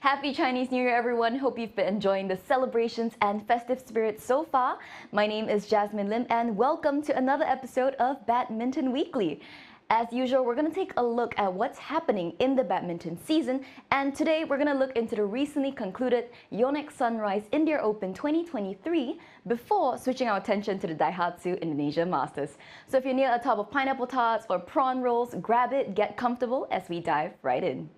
Happy Chinese New Year, everyone. Hope you've been enjoying the celebrations and festive spirit so far. My name is Jasmine Lim and welcome to another episode of Badminton Weekly. As usual, we're going to take a look at what's happening in the badminton season, and today we're going to look into the recently concluded YONEX-SUNRISE India Open 2023 before switching our attention to the DAIHATSU Indonesia Masters. So if you're near a tub of pineapple tarts or prawn rolls, grab it, get comfortable as we dive right in.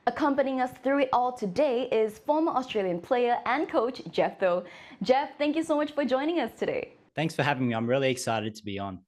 Accompanying us through it all today is former Australian player and coach Jeffrey Tho. Jeff, thank you so much for joining us today. Thanks for having me. I'm really excited to be on.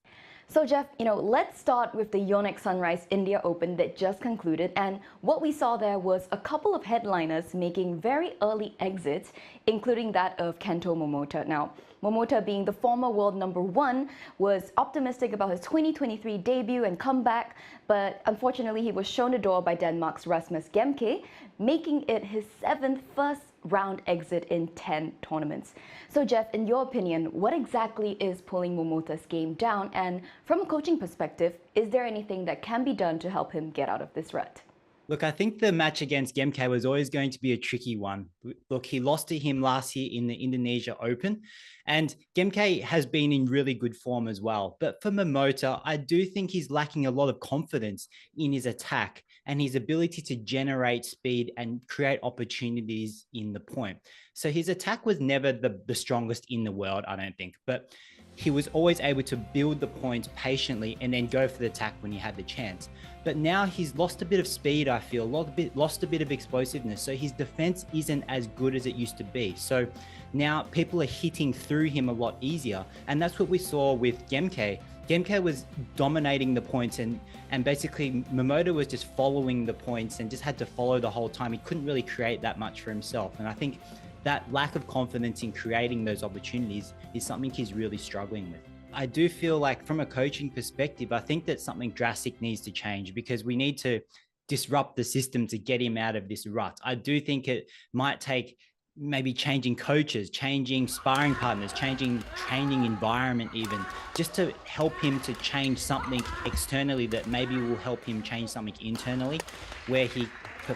So Jeff, let's start with the YONEX-SUNRISE India Open that just concluded, and what we saw there was a couple of headliners making very early exits, including that of Kento Momota. Now, Momota, being the former world #1, was optimistic about his 2023 debut and comeback, but unfortunately he was shown the door by Denmark's Rasmus Gemke, making it his 7th first round exit in 10 tournaments. So Jeff, in your opinion, what exactly is pulling Momota's game down? And from a coaching perspective, is there anything that can be done to help him get out of this rut? Look, I think the match against Gemke was always going to be a tricky one. Look, he lost to him last year in the Indonesia Open, and Gemke has been in really good form as well. But for Momota, I do think he's lacking a lot of confidence in his attack and his ability to generate speed and create opportunities in the point. So his attack was never the strongest in the world, I don't think, but he was always able to build the points patiently and then go for the attack when he had the chance. But now he's lost a bit of speed, I feel, lost a bit of explosiveness. So his defense isn't as good as it used to be. So now people are hitting through him a lot easier. And that's what we saw with Gemke. Gemke was dominating the points and basically Momota was just following the points and just had to follow the whole time. He couldn't really create that much for himself. And I think that lack of confidence in creating those opportunities is something he's really struggling with. I do feel like from a coaching perspective, I think that something drastic needs to change because we need to disrupt the system to get him out of this rut. I do think it might take maybe changing coaches, changing sparring partners, changing training environment even, just to help him to change something externally that maybe will help him change something internally where he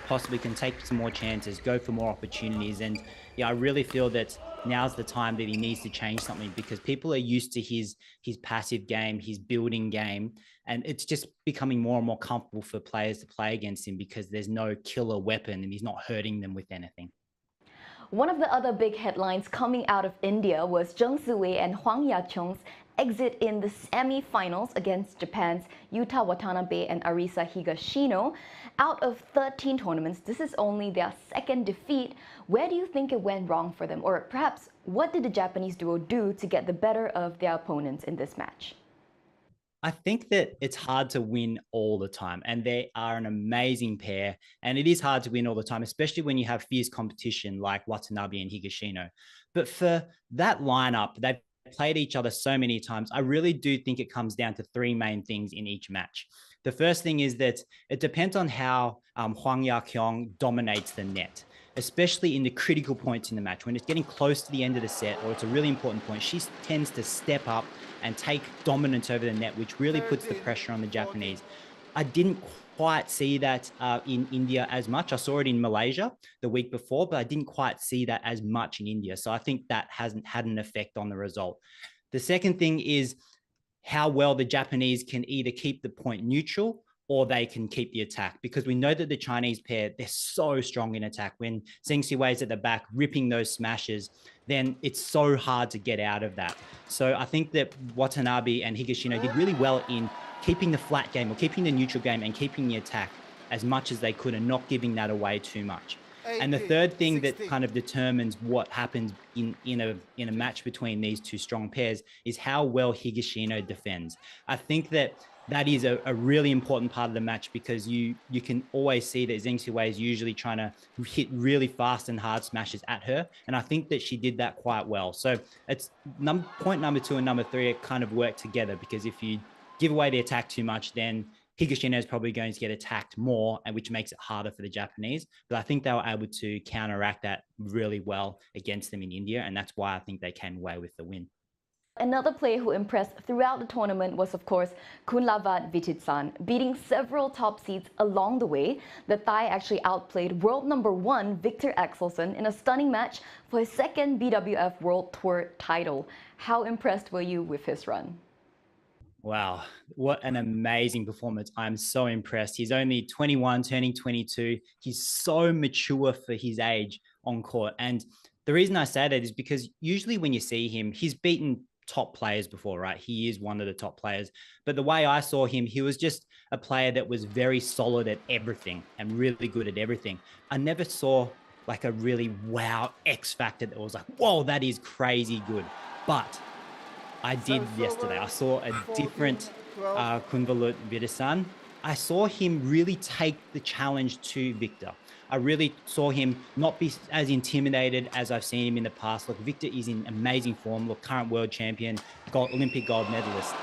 possibly can take some more chances, go for more opportunities. And yeah, I really feel that now's the time that he needs to change something because people are used to his passive game, his building game, and it's just becoming more and more comfortable for players to play against him because there's no killer weapon and he's not hurting them with anything. One of the other big headlines coming out of India was Zheng Siwei and Huang Yaqiong's exit in the semi-finals against Japan's Yuta Watanabe and Arisa Higashino. Out of 13 tournaments, this is only their second defeat. Where do you think it went wrong for them? Or perhaps, what did the Japanese duo do to get the better of their opponents in this match? I think that it's hard to win all the time, and they are an amazing pair. And it is hard to win all the time, especially when you have fierce competition like Watanabe and Higashino. But for that lineup, they've played each other so many times. I really do think it comes down to 3 main things in each match. The first thing is that it depends on how Huang Yaqiong dominates the net, especially in the critical points in the match. When it's getting close to the end of the set or it's a really important point, she tends to step up and take dominance over the net, which really puts the pressure on the Japanese. I didn't quite see that in India as much. I saw it in Malaysia the week before, but I didn't quite see that as much in India. So I think that hasn't had an effect on the result. The second thing is how well the Japanese can either keep the point neutral or they can keep the attack, because we know that the Chinese pair, they're so strong in attack. When Zheng Siwei is at the back ripping those smashes, then it's so hard to get out of that. So I think that Watanabe and Higashino did really well in keeping the flat game or keeping the neutral game and keeping the attack as much as they could and not giving that away too much. And the third thing that kind of determines what happens in a match between these two strong pairs is how well Higashino defends. I think that is a really important part of the match because you can always see that Zheng Siwei is usually trying to hit really fast and hard smashes at her. And I think that she did that quite well. So it's point number 2 and number 3 kind of work together, because if you give away the attack too much, then Higashino is probably going to get attacked more, and which makes it harder for the Japanese. But I think they were able to counteract that really well against them in India. And that's why I think they came away with the win. Another player who impressed throughout the tournament was, of course, Kunlavut Vichitsan. Beating several top seeds along the way, the Thai actually outplayed world number 1 Victor Axelsen in a stunning match for his second BWF World Tour title. How impressed were you with his run? Wow, what an amazing performance. I'm so impressed. He's only 21, turning 22. He's so mature for his age on court. And the reason I say that is because usually when you see him, he's beaten top players before, right? He is one of the top players. But the way I saw him, he was just a player that was very solid at everything and really good at everything. I never saw like a really wow X factor that was like, whoa, that is crazy good. But I did yesterday. I saw a different Kunlavut Vichitsan. I saw him really take the challenge to Victor. I really saw him not be as intimidated as I've seen him in the past. Look, Victor is in amazing form. Look, current world champion, Olympic gold medalist.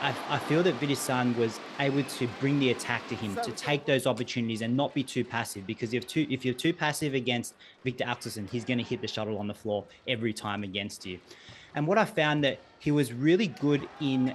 I feel that Vichitsan was able to bring the attack to him, to take those opportunities and not be too passive. Because if you're too passive against Victor Axelsen, he's going to hit the shuttle on the floor every time against you. And what I found that he was really good in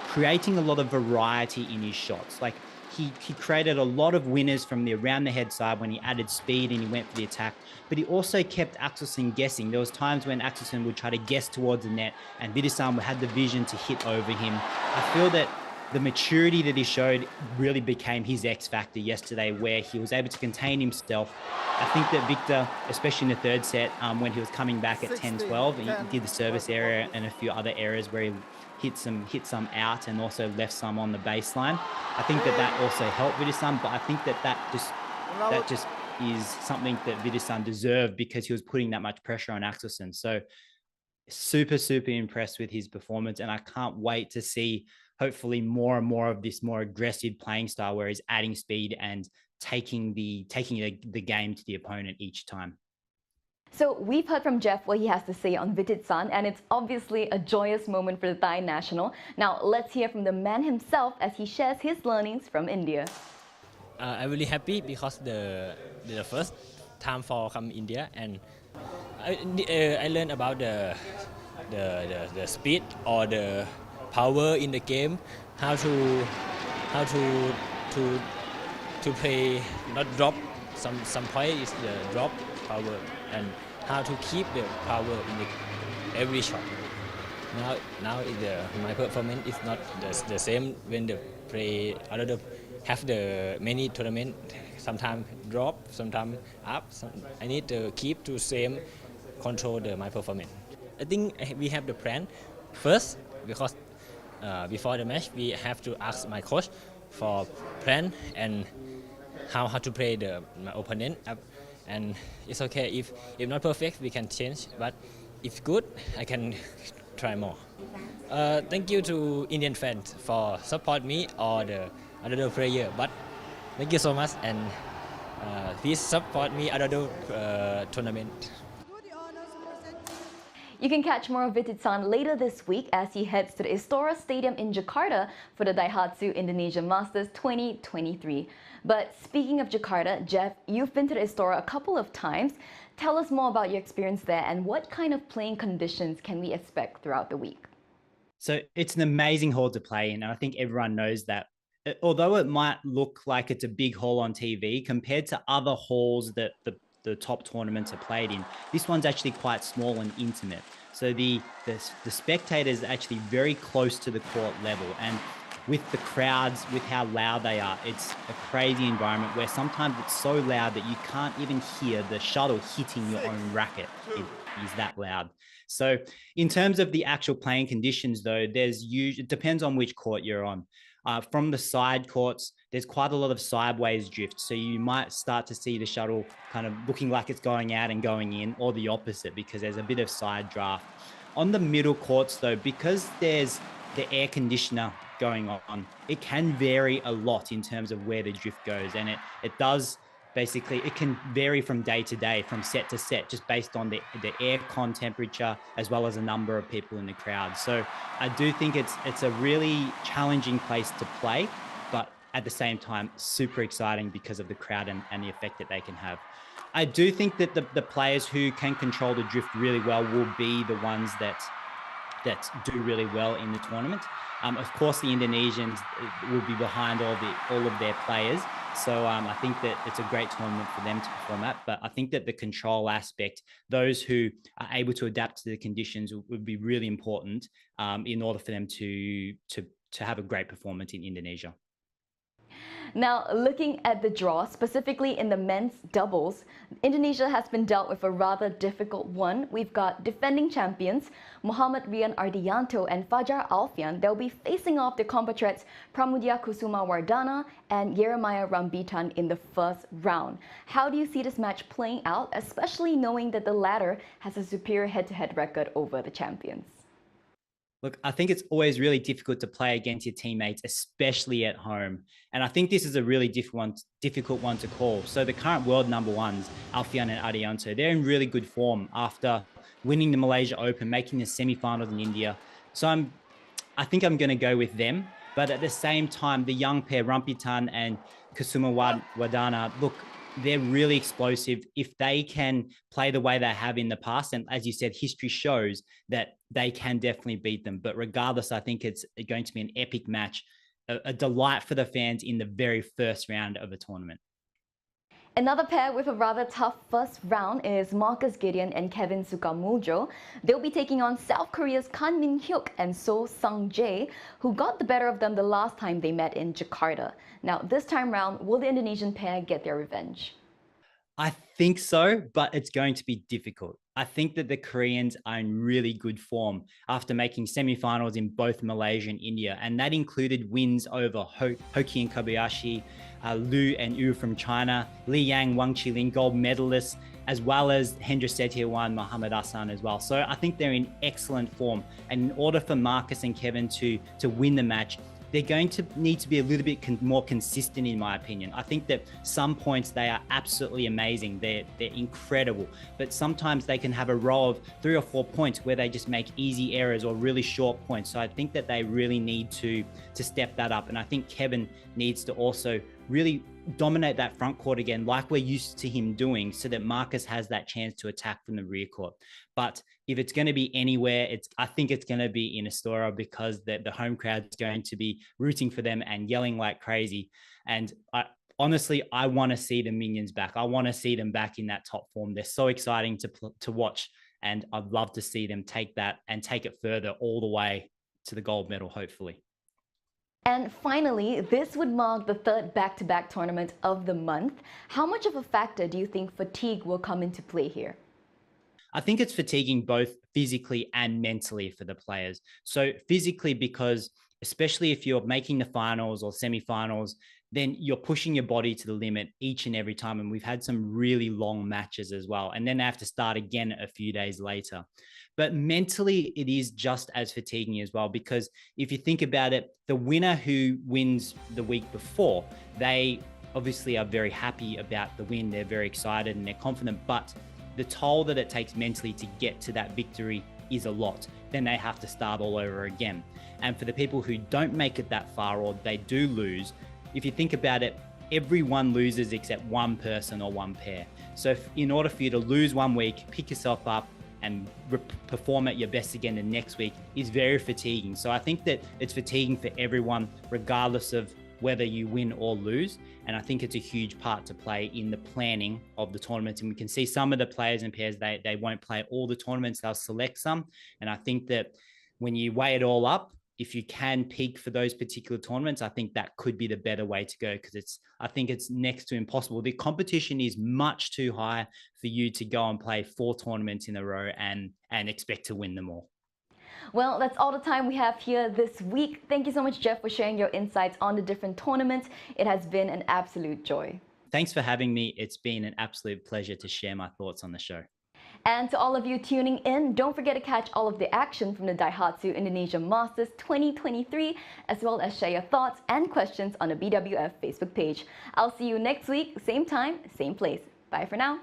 creating a lot of variety in his shots. Like he created a lot of winners from the around the head side when he added speed and he went for the attack, but he also kept Axelsen guessing. There was times when Axelsen would try to guess towards the net and Vichitsan had the vision to hit over him. I feel that the maturity that he showed really became his X factor yesterday, where he was able to contain himself. I think that Victor, especially in the third set, when he was coming back at 10-12, he did the service area and a few other areas where he hit some out and also left some on the baseline. I think that also helped Vichitsan, but I think that just is something that Vichitsan deserved because he was putting that much pressure on Axelsen. So super impressed with his performance, and I can't wait to see hopefully more and more of this more aggressive playing style where he's adding speed and taking the game to the opponent each time. So we've heard from Jeff what he has to say on Vichitsan, and it's obviously a joyous moment for the Thai national. Now let's hear from the man himself as he shares his learnings from India. I'm really happy because the first time for come India, and I learned about the speed or the power in the game, how to play, not drop. Some point is the drop power, and how to keep the power in every shot. Now my performance is not the same when the play other have the many tournament. Sometimes drop, sometimes up. I need to keep to same control my performance. I think we have the plan first because before the match we have to ask my coach for plan and how to play my opponent up. And it's okay if not perfect we can change, but if good I can try more. Thank you to Indian fans for support me or the other player, but thank you so much, and please support me other tournament. You can catch more of Vichitsan later this week as he heads to the Istora Stadium in Jakarta for the DAIHATSU Indonesia Masters 2023. But speaking of Jakarta, Jeff, you've been to the Istora a couple of times. Tell us more about your experience there and what kind of playing conditions can we expect throughout the week? So it's an amazing hall to play in, and I think everyone knows that. Although it might look like it's a big hall on TV, compared to other halls that the top tournaments are played in, this one's actually quite small and intimate. So the spectators are actually very close to the court level, and with the crowds, with how loud they are, it's a crazy environment where sometimes it's so loud that you can't even hear the shuttle hitting your own racket. It is that loud. So in terms of the actual playing conditions though, it depends on which court you're on. From the side courts, there's quite a lot of sideways drift. So you might start to see the shuttle kind of looking like it's going out and going in, or the opposite, because there's a bit of side draft. On the middle courts though, because there's the air conditioner going on, it can vary a lot in terms of where the drift goes. And it does basically, it can vary from day to day, from set to set, just based on the aircon temperature, as well as a number of people in the crowd. So I do think it's a really challenging place to play, but at the same time, super exciting because of the crowd and the effect that they can have. I do think that the players who can control the drift really well will be the ones that that do really well in the tournament. Of course, the Indonesians will be behind all of their players. So I think that it's a great tournament for them to perform at. But I think that the control aspect, those who are able to adapt to the conditions, would be really important in order for them to have a great performance in Indonesia. Now, looking at the draw, specifically in the men's doubles, Indonesia has been dealt with a rather difficult one. We've got defending champions Muhammad Rian Ardianto and Fajar Alfian. They'll be facing off the compatriots Pramudia Kusuma Wardana and Jeremiah Rambitan in the first round. How do you see this match playing out, especially knowing that the latter has a superior head-to-head record over the champions? Look, I think it's always really difficult to play against your teammates, especially at home. And I think this is a really difficult one to call. So the current world number ones, Alfian and Ardianto, they're in really good form after winning the Malaysia Open, making the semi-finals in India. So I think I'm going to go with them. But at the same time, the young pair, Rampitan and Kusuma Wardana, look, they're really explosive. If they can play the way they have in the past, and as you said, history shows that they can definitely beat them. But regardless, I think it's going to be an epic match, a delight for the fans in the very first round of a tournament. Another pair with a rather tough first round is Marcus Gideon and Kevin Sukamuljo. They'll be taking on South Korea's Kan Min Hyuk and So Sung Jae, who got the better of them the last time they met in Jakarta. Now, this time round, will the Indonesian pair get their revenge? I think so, but it's going to be difficult. I think that the Koreans are in really good form after making semi-finals in both Malaysia and India, and that included wins over Hoki and Kobayashi, Liu and Yu from China, Li Yang, Wang Qilin, gold medalists, as well as Hendra Setiawan, Muhammad Hassan as well. So I think they're in excellent form. And in order for Marcus and Kevin to win the match, they're going to need to be a little bit more consistent, in my opinion. I think that some points they are absolutely amazing. They're incredible. But sometimes they can have a row of 3 or 4 points where they just make easy errors or really short points. So I think that they really need to step that up. And I think Kevin needs to also really dominate that front court again, like we're used to him doing, so that Marcus has that chance to attack from the rear court. But if it's going to be anywhere, I think it's going to be in Astoria, because the home crowd's going to be rooting for them and yelling like crazy. And honestly, I want to see the Minions back. I want to see them back in that top form. They're so exciting to watch, and I'd love to see them take that and take it further all the way to the gold medal, hopefully. And finally, this would mark the third back-to-back tournament of the month. How much of a factor do you think fatigue will come into play here? I think it's fatiguing both physically and mentally for the players. So physically, because especially if you're making the finals or semi-finals, then you're pushing your body to the limit each and every time. And we've had some really long matches as well. And then they have to start again a few days later. But mentally, it is just as fatiguing as well, because if you think about it, the winner who wins the week before, they obviously are very happy about the win. They're very excited and they're confident, but the toll that it takes mentally to get to that victory is a lot. Then they have to start all over again. And for the people who don't make it that far, or they do lose, if you think about it, everyone loses except one person or one pair. So in order for you to lose one week, pick yourself up and perform at your best again the next week is very fatiguing. So I think that it's fatiguing for everyone, regardless of whether you win or lose. And I think it's a huge part to play in the planning of the tournaments. And we can see some of the players and pairs, they won't play all the tournaments, they'll select some. And I think that when you weigh it all up, if you can peak for those particular tournaments, I think that could be the better way to go, because I think it's next to impossible. The competition is much too high for you to go and play 4 tournaments in a row and expect to win them all. Well, that's all the time we have here this week. Thank you so much, Jeff, for sharing your insights on the different tournaments. It has been an absolute joy. Thanks for having me. It's been an absolute pleasure to share my thoughts on the show. And to all of you tuning in, don't forget to catch all of the action from the DAIHATSU Indonesia Masters 2023, as well as share your thoughts and questions on the BWF Facebook page. I'll see you next week, same time, same place. Bye for now.